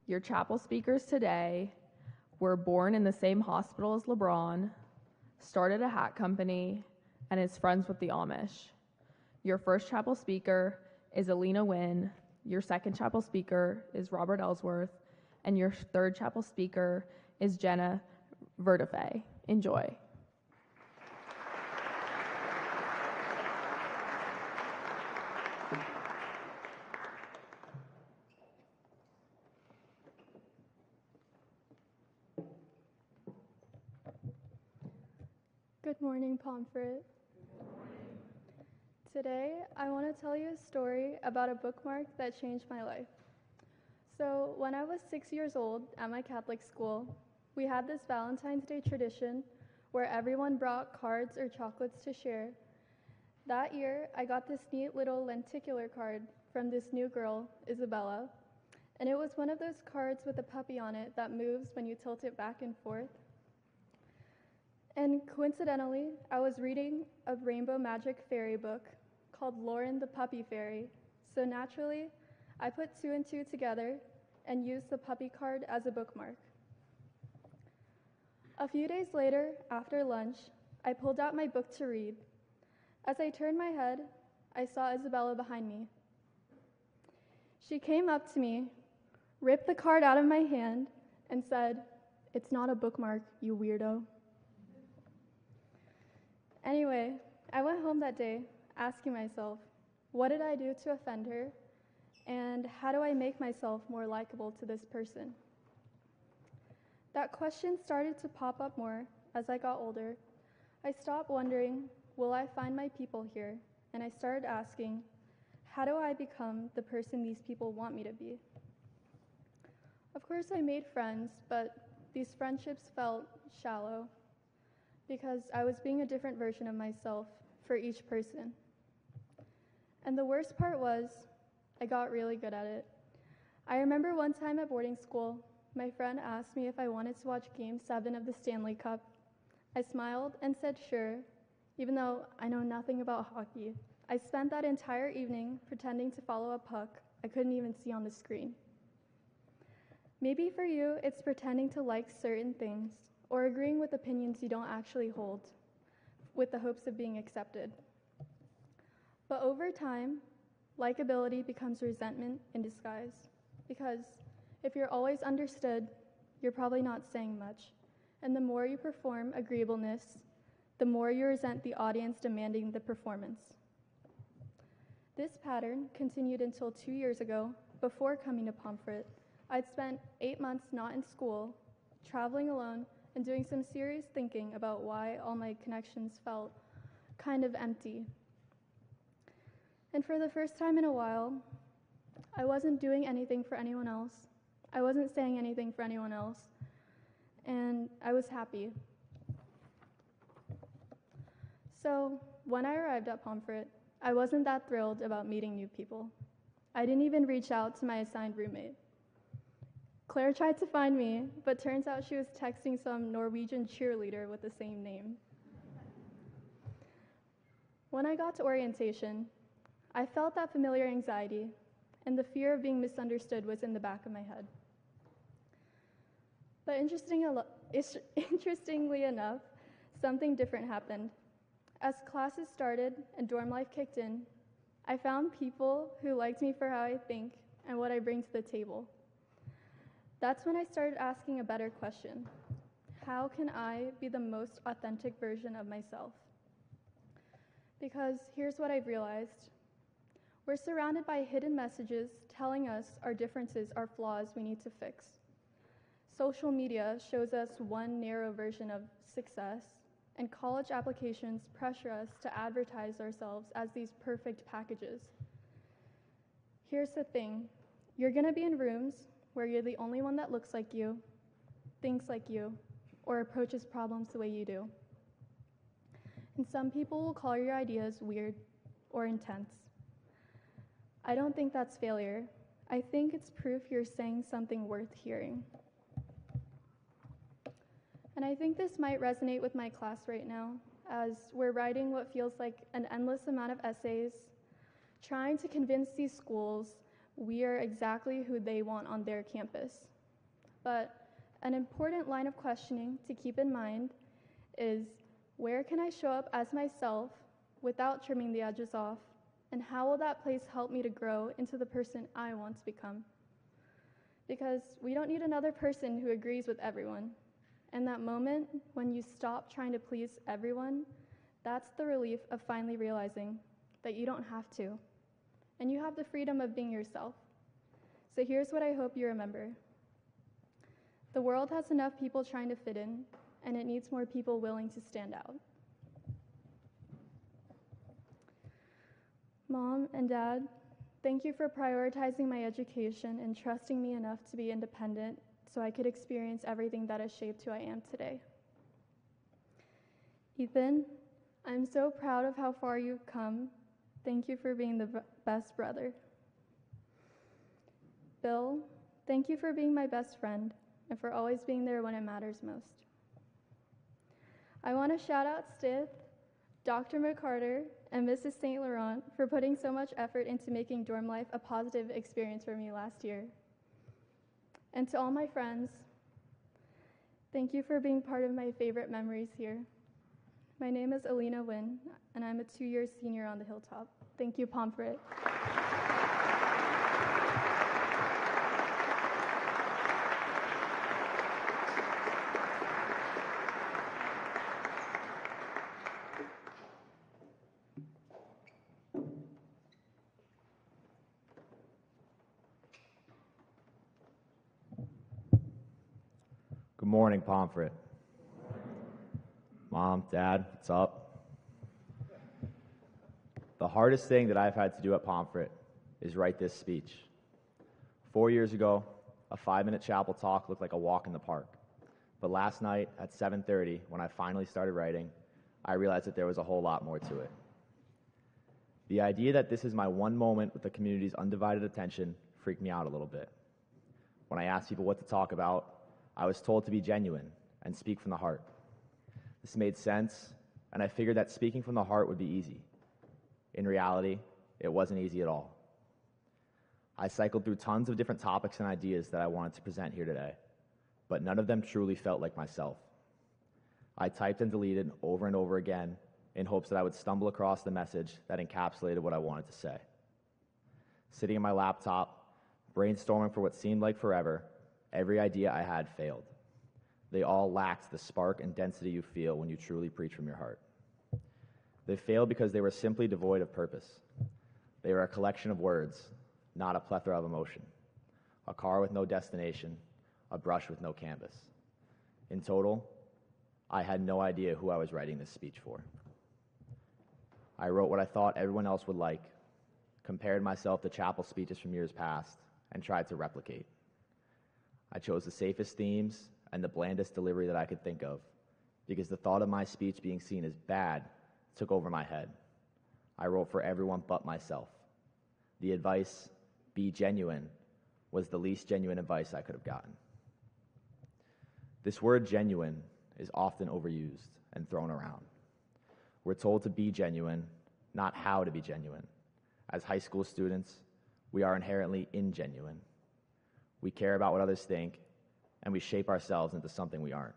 Your chapel speakers today were born in the same hospital as LeBron, started a hat company, and is friends with the Amish. Your first chapel speaker is Elina Nguyen, your second chapel speaker is Robert Ellsworth, and your third chapel speaker is Jenna Vertefeuille. Enjoy. Good morning, Pomfret. Today, I want to tell you a story about a bookmark that changed my life. So, when I was 6 years old at my Catholic school, we had this Valentine's Day tradition where everyone brought cards or chocolates to share. That year, I got this neat little lenticular card from this new girl, Isabella, and it was one of those cards with a puppy on it that moves when you tilt it back and forth. And coincidentally, I was reading a Rainbow Magic fairy book called Lauren the Puppy Fairy, so naturally, I put 2 and 2 together and used the puppy card as a bookmark. A few days later, after lunch, I pulled out my book to read. As I turned my head, I saw Isabella behind me. She came up to me, ripped the card out of my hand, and said, "It's not a bookmark, you weirdo." Anyway, I went home that day asking myself, what did I do to offend her? And how do I make myself more likable to this person? That question started to pop up more as I got older. I stopped wondering, will I find my people here? And I started asking, how do I become the person these people want me to be? Of course, I made friends, but these friendships felt shallow because I was being a different version of myself for each person. And the worst part was, I got really good at it. I remember one time at boarding school, my friend asked me if I wanted to watch Game 7 of the Stanley Cup. I smiled and said sure, even though I know nothing about hockey. I spent that entire evening pretending to follow a puck I couldn't even see on the screen. Maybe for you, it's pretending to like certain things or agreeing with opinions you don't actually hold with the hopes of being accepted. But over time, likability becomes resentment in disguise, because if you're always understood, you're probably not saying much. And the more you perform agreeableness, the more you resent the audience demanding the performance. This pattern continued until 2 years ago. Before coming to Pomfret, I'd spent 8 months not in school, traveling alone, and doing some serious thinking about why all my connections felt kind of empty. And for the first time in a while, I wasn't doing anything for anyone else. I wasn't saying anything for anyone else. And I was happy. So when I arrived at Pomfret, I wasn't that thrilled about meeting new people. I didn't even reach out to my assigned roommate. Claire tried to find me, but turns out she was texting some Norwegian cheerleader with the same name. When I got to orientation, I felt that familiar anxiety, and the fear of being misunderstood was in the back of my head. But interestingly enough, something different happened. As classes started and dorm life kicked in, I found people who liked me for how I think and what I bring to the table. That's when I started asking a better question. How can I be the most authentic version of myself? Because here's what I've realized. We're surrounded by hidden messages telling us our differences are flaws we need to fix. Social media shows us one narrow version of success, and college applications pressure us to advertise ourselves as these perfect packages. Here's the thing. You're going to be in rooms where you're the only one that looks like you, thinks like you, or approaches problems the way you do. And some people will call your ideas weird or intense. I don't think that's failure. I think it's proof you're saying something worth hearing. And I think this might resonate with my class right now, as we're writing what feels like an endless amount of essays, trying to convince these schools we are exactly who they want on their campus, but an important line of questioning to keep in mind is, where can I show up as myself without trimming the edges off? And how will that place help me to grow into the person I want to become? Because we don't need another person who agrees with everyone. And that moment when you stop trying to please everyone, that's the relief of finally realizing that you don't have to. And you have the freedom of being yourself. So here's what I hope you remember. The world has enough people trying to fit in, and it needs more people willing to stand out. Mom and Dad, thank you for prioritizing my education and trusting me enough to be independent so I could experience everything that has shaped who I am today. Ethan, I'm so proud of how far you've come. Thank you for being the best brother. Bill, thank you for being my best friend and for always being there when it matters most. I want to shout out Stith, Dr. McCarter, and Mrs. St. Laurent for putting so much effort into making dorm life a positive experience for me last year. And to all my friends, thank you for being part of my favorite memories here. My name is Elina Nguyen, and I'm a 2-year senior on the Hilltop. Thank you, Pomfret. Good morning, Pomfret. Mom, Dad, what's up? The hardest thing that I've had to do at Pomfret is write this speech. 4 years ago, a 5-minute chapel talk looked like a walk in the park. But last night at 7:30, when I finally started writing, I realized that there was a whole lot more to it. The idea that this is my one moment with the community's undivided attention freaked me out a little bit. When I asked people what to talk about, I was told to be genuine and speak from the heart. This made sense, and I figured that speaking from the heart would be easy. In reality, it wasn't easy at all. I cycled through tons of different topics and ideas that I wanted to present here today, but none of them truly felt like myself. I typed and deleted over and over again in hopes that I would stumble across the message that encapsulated what I wanted to say. Sitting at my laptop, brainstorming for what seemed like forever, every idea I had failed. They all lacked the spark and density you feel when you truly preach from your heart. They failed because they were simply devoid of purpose. They were a collection of words, not a plethora of emotion. A car with no destination, a brush with no canvas. In total, I had no idea who I was writing this speech for. I wrote what I thought everyone else would like, compared myself to chapel speeches from years past, and tried to replicate. I chose the safest themes and the blandest delivery that I could think of, because the thought of my speech being seen as bad took over my head. I wrote for everyone but myself. The advice, be genuine, was the least genuine advice I could have gotten. This word genuine is often overused and thrown around. We're told to be genuine, not how to be genuine. As high school students, we are inherently ingenuine. We care about what others think, and we shape ourselves into something we aren't.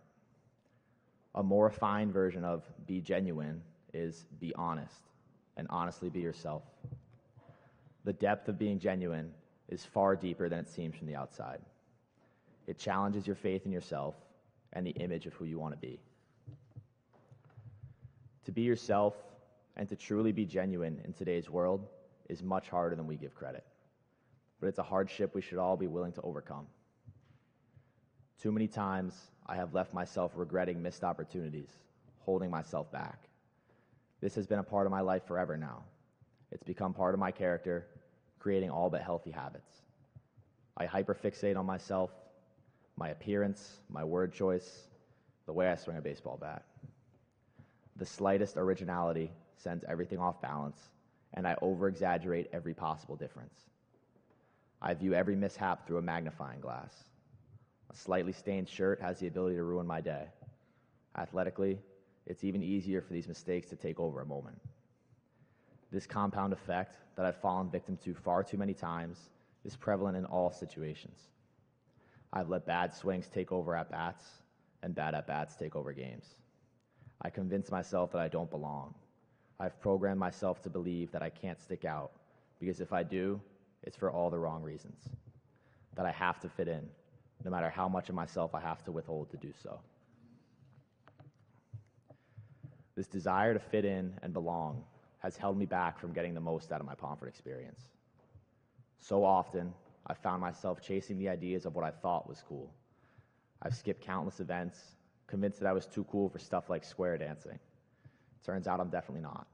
A more refined version of be genuine is be honest, and honestly be yourself. The depth of being genuine is far deeper than it seems from the outside. It challenges your faith in yourself and the image of who you want to be. To be yourself and to truly be genuine in today's world is much harder than we give credit. But it's a hardship we should all be willing to overcome. Too many times, I have left myself regretting missed opportunities, holding myself back. This has been a part of my life forever now. It's become part of my character, creating all but healthy habits. I hyperfixate on myself, my appearance, my word choice, the way I swing a baseball bat. The slightest originality sends everything off balance, and I over-exaggerate every possible difference. I view every mishap through a magnifying glass. A slightly stained shirt has the ability to ruin my day. Athletically, it's even easier for these mistakes to take over a moment. This compound effect that I've fallen victim to far too many times is prevalent in all situations. I've let bad swings take over at-bats and bad at-bats take over games. I convince myself that I don't belong. I've programmed myself to believe that I can't stick out because if I do, it's for all the wrong reasons. That I have to fit in, no matter how much of myself I have to withhold to do so. This desire to fit in and belong has held me back from getting the most out of my Pomfret experience. So often, I found myself chasing the ideas of what I thought was cool. I've skipped countless events, convinced that I was too cool for stuff like square dancing. Turns out I'm definitely not.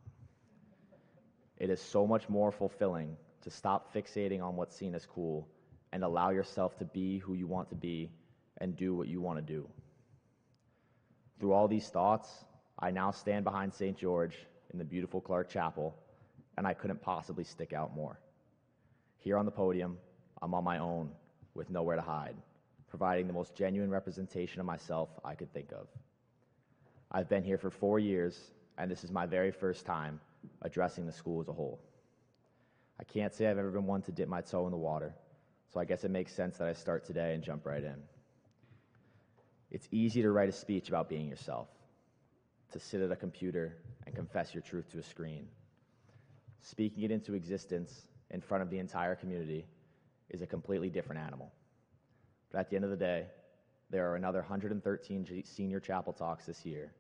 It is so much more fulfilling to stop fixating on what's seen as cool and allow yourself to be who you want to be and do what you want to do. Through all these thoughts, I now stand behind St. George in the beautiful Clark Chapel, and I couldn't possibly stick out more. Here on the podium, I'm on my own with nowhere to hide, providing the most genuine representation of myself I could think of. I've been here for 4 years, and this is my very first time addressing the school as a whole. I can't say I've ever been one to dip my toe in the water, so I guess it makes sense that I start today and jump right in. It's easy to write a speech about being yourself, to sit at a computer and confess your truth to a screen. Speaking it into existence in front of the entire community is a completely different animal. But at the end of the day, there are another 113 senior chapel talks this year,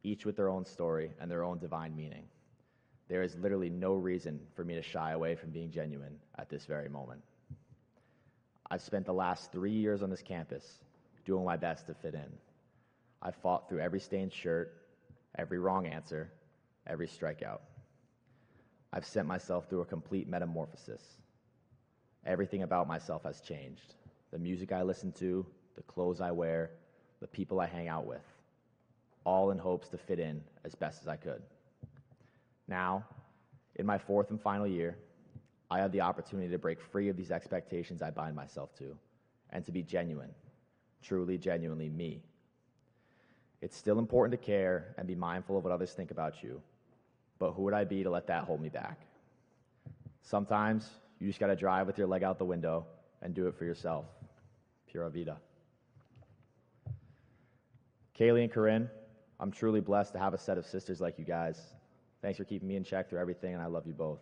each with their own story and their own divine meaning. There is literally no reason for me to shy away from being genuine at this very moment. I've spent the last 3 years on this campus doing my best to fit in. I've fought through every stained shirt, every wrong answer, every strikeout. I've sent myself through a complete metamorphosis. Everything about myself has changed. The music I listen to, the clothes I wear, the people I hang out with, all in hopes to fit in as best as I could. Now, in my 4th and final year, I have the opportunity to break free of these expectations I bind myself to, and to be genuine, truly, genuinely me. It's still important to care and be mindful of what others think about you, but who would I be to let that hold me back? Sometimes you just gotta drive with your leg out the window and do it for yourself. Pura vida. Kaylee and Corinne, I'm truly blessed to have a set of sisters like you guys. Thanks for keeping me in check through everything, and I love you both.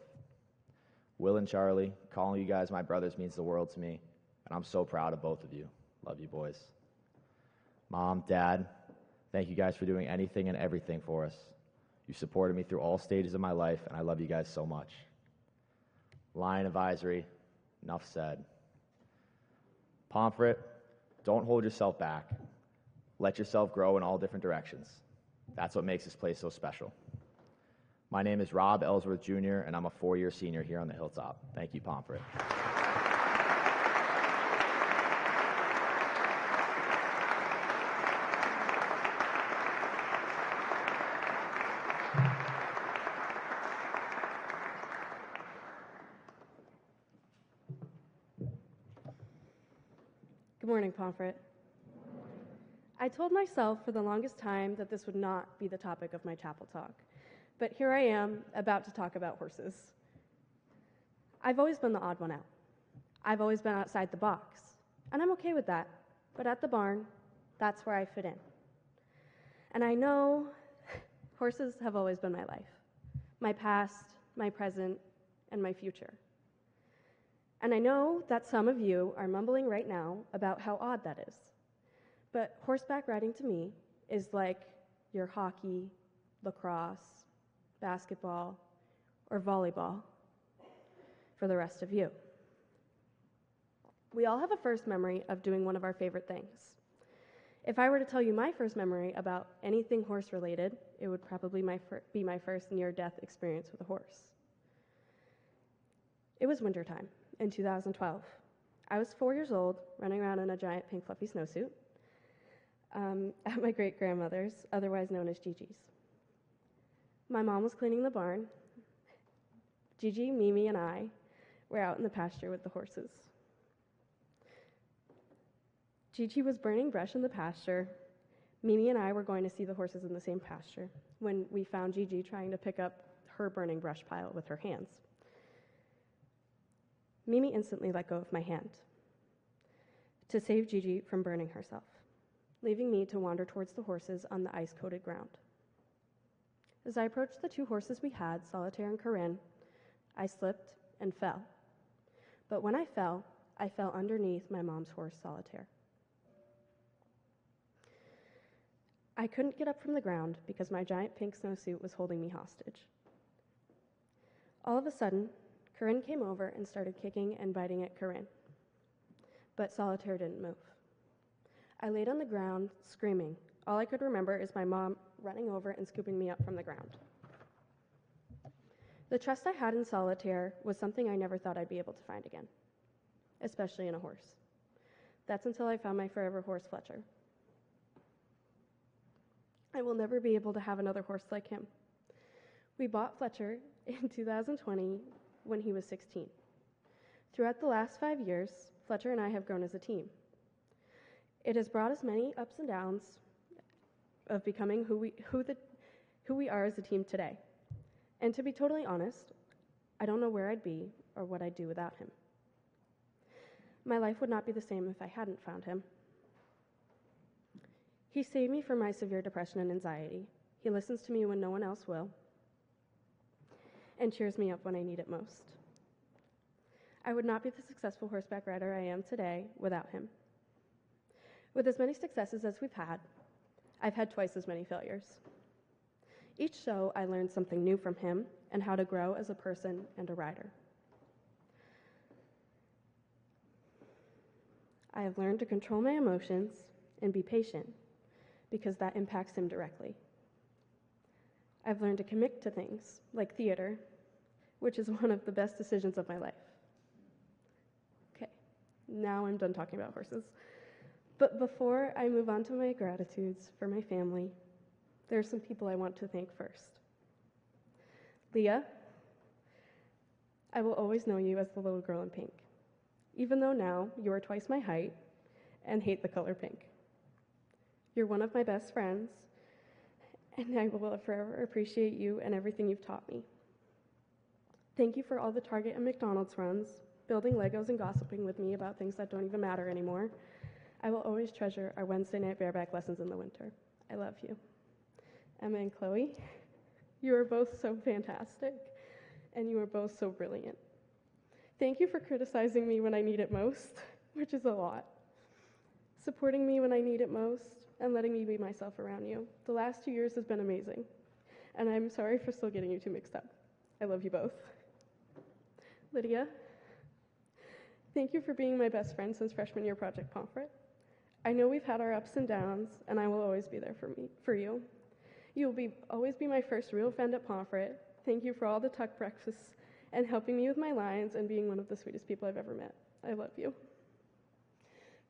Will and Charlie, calling you guys my brothers means the world to me, and I'm so proud of both of you. Love you, boys. Mom, Dad, thank you guys for doing anything and everything for us. You supported me through all stages of my life, and I love you guys so much. Lion Advisory, enough said. Pomfret, don't hold yourself back. Let yourself grow in all different directions. That's what makes this place so special. My name is Rob Ellsworth Jr., and I'm a 4-year senior here on the Hilltop. Thank you, Pomfret. Good morning, Pomfret. I told myself for the longest time that this would not be the topic of my chapel talk, but here I am about to talk about horses. I've always been the odd one out. I've always been outside the box, and I'm okay with that, but at the barn, that's where I fit in. And I know horses have always been my life, my past, my present, and my future. And I know that some of you are mumbling right now about how odd that is. But horseback riding to me is like your hockey, lacrosse, basketball, or volleyball for the rest of you. We all have a first memory of doing one of our favorite things. If I were to tell you my first memory about anything horse-related, it would probably be my first near-death experience with a horse. It was wintertime in 2012. I was 4 years old, running around in a giant pink fluffy snowsuit at my great-grandmother's, otherwise known as Gigi's. My mom was cleaning the barn. Gigi, Mimi, and I were out in the pasture with the horses. Gigi was burning brush in the pasture. Mimi and I were going to see the horses in the same pasture when we found Gigi trying to pick up her burning brush pile with her hands. Mimi instantly let go of my hand. to save Gigi from burning herself, leaving me to wander towards the horses on the ice-coated ground. As I approached the two horses we had, Solitaire and Corinne, I slipped and fell. But when I fell underneath my mom's horse, Solitaire. I couldn't get up from the ground because my giant pink snowsuit was holding me hostage. All of a sudden, Corinne came over and started kicking and biting at Corinne. But Solitaire didn't move. I laid on the ground, screaming. All I could remember is my mom running over and scooping me up from the ground. The trust I had in Solitaire was something I never thought I'd be able to find again, especially in a horse. That's until I found my forever horse, Fletcher. I will never be able to have another horse like him. We bought Fletcher in 2020 when he was 16. Throughout the last 5 years, Fletcher and I have grown as a team. It has brought us many ups and downs of becoming who we are as a team today. And to be totally honest, I don't know where I'd be or what I'd do without him. My life would not be the same if I hadn't found him. He saved me from my severe depression and anxiety. He listens to me when no one else will, and cheers me up when I need it most. I would not be the successful horseback rider I am today without him. With as many successes as we've had, I've had twice as many failures. Each show, I learned something new from him and how to grow as a person and a rider. I have learned to control my emotions and be patient because that impacts him directly. I've learned to commit to things like theater, which is one of the best decisions of my life. Okay, now I'm done talking about horses. But before I move on to my gratitudes for my family, there are some people I want to thank first. Leah, I will always know you as the little girl in pink, even though now you are twice my height and hate the color pink. You're one of my best friends, and I will forever appreciate you and everything you've taught me. Thank you for all the Target and McDonald's runs, building Legos and gossiping with me about things that don't even matter anymore. I will always treasure our Wednesday night bareback lessons in the winter. I love you. Emma and Chloe, you are both so fantastic, and you are both so brilliant. Thank you for criticizing me when I need it most, which is a lot. Supporting me when I need it most, and letting me be myself around you. The last 2 years has been amazing, and I'm sorry for still getting you two mixed up. I love you both. Lydia, thank you for being my best friend since freshman year Project Pomfret. I know we've had our ups and downs, and I will always be there for you. You will always be my first real friend at Pomfret. Thank you for all the tuck breakfasts and helping me with my lines and being one of the sweetest people I've ever met. I love you.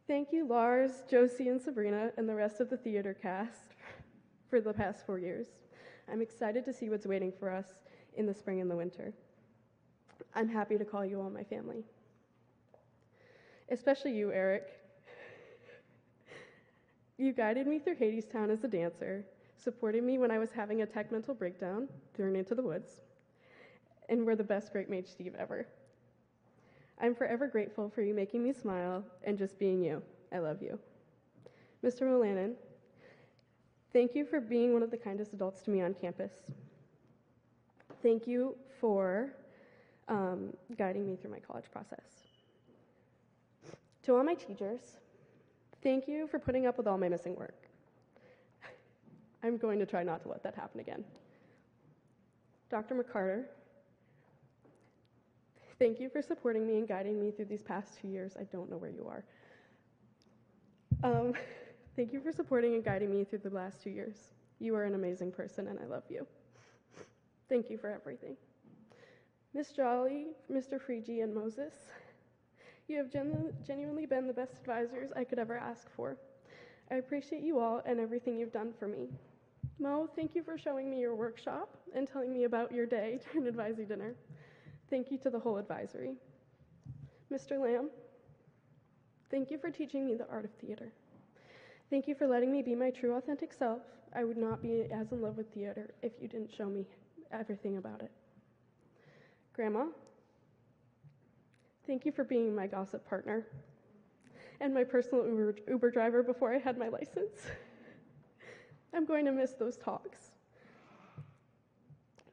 Thank you, Lars, Josie, and Sabrina, and the rest of the theater cast for the past 4 years. I'm excited to see what's waiting for us in the spring and the winter. I'm happy to call you all my family. Especially you, Eric. You guided me through Hadestown as a dancer, supported me when I was having a tech mental breakdown, thrown into the woods, and were the best Great Mage Steve ever. I'm forever grateful for you making me smile and just being you. I love you. Mr. Molanen, thank you for being one of the kindest adults to me on campus. Thank you for guiding me through my college process. To all my teachers, thank you for putting up with all my missing work. I'm going to try not to let that happen again. Dr. McCarter, thank you for supporting me and guiding me through these past 2 years. I don't know where you are. Thank you for supporting and guiding me through the last 2 years. You are an amazing person, and I love you. Thank you for everything. Miss Jolly, Mr. Freegee, and Moses, you have genuinely been the best advisors I could ever ask for. I appreciate you all and everything you've done for me. Mo, thank you for showing me your workshop and telling me about your day during advisory dinner. Thank you to the whole advisory. Mr. Lamb, thank you for teaching me the art of theater. Thank you for letting me be my true, authentic self. I would not be as in love with theater if you didn't show me everything about it. Grandma, thank you for being my gossip partner and my personal Uber driver before I had my license. I'm going to miss those talks.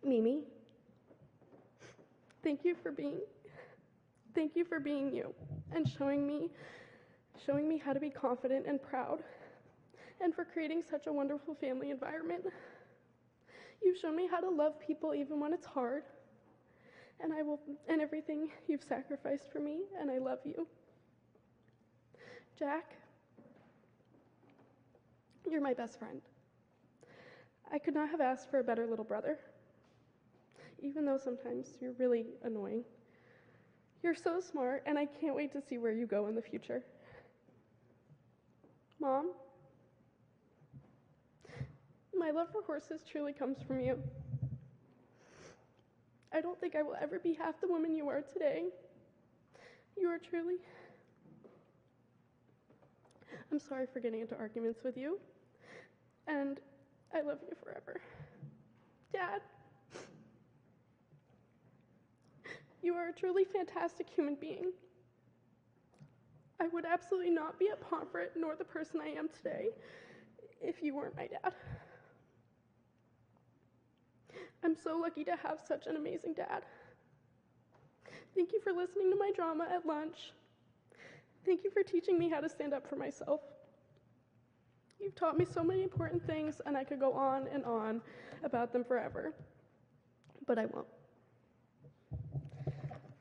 Mimi, thank you for being you and showing me how to be confident and proud, and for creating such a wonderful family environment. You've shown me how to love people even when it's hard, and everything you've sacrificed for me, and I love you. Jack, you're my best friend. I could not have asked for a better little brother, even though sometimes you're really annoying. You're so smart, and I can't wait to see where you go in the future. Mom, my love for horses truly comes from you. I don't think I will ever be half the woman you are today. You are truly... I'm sorry for getting into arguments with you, and I love you forever. Dad, you are a truly fantastic human being. I would absolutely not be at Pomfret nor the person I am today if you weren't my dad. I'm so lucky to have such an amazing dad. Thank you for listening to my drama at lunch. Thank you for teaching me how to stand up for myself. You've taught me so many important things, and I could go on and on about them forever, but I won't.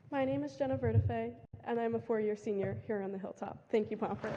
My name is Jenna Vertefeuille, and I'm a 4-year senior here on the Hilltop. Thank you, Pomfret.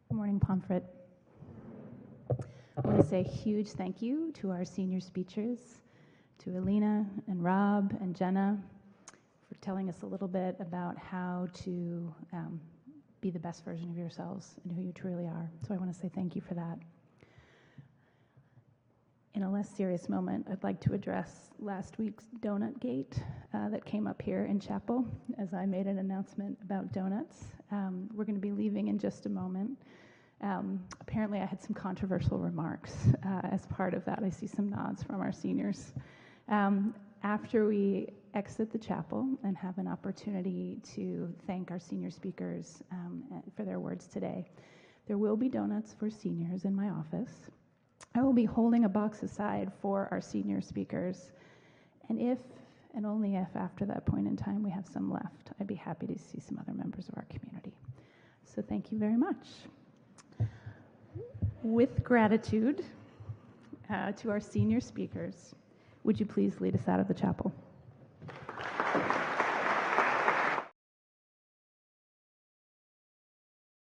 Good morning, Pomfret. I want to say a huge thank you to our senior speakers, to Elina and Rob and Jenna for telling us a little bit about how to be the best version of yourselves and who you truly are. So I want to say thank you for that. In a less serious moment, I'd like to address last week's donut gate that came up here in chapel as I made an announcement about donuts. We're going to be leaving in just a moment. Apparently I had some controversial remarks as part of that. I see some nods from our seniors. After we exit the chapel and have an opportunity to thank our senior speakers for their words today, there will be donuts for seniors in my office. I will be holding a box aside for our senior speakers, and if and only if after that point in time we have some left, I'd be happy to see some other members of our community. So thank you very much. With gratitude to our senior speakers, would you please lead us out of the chapel?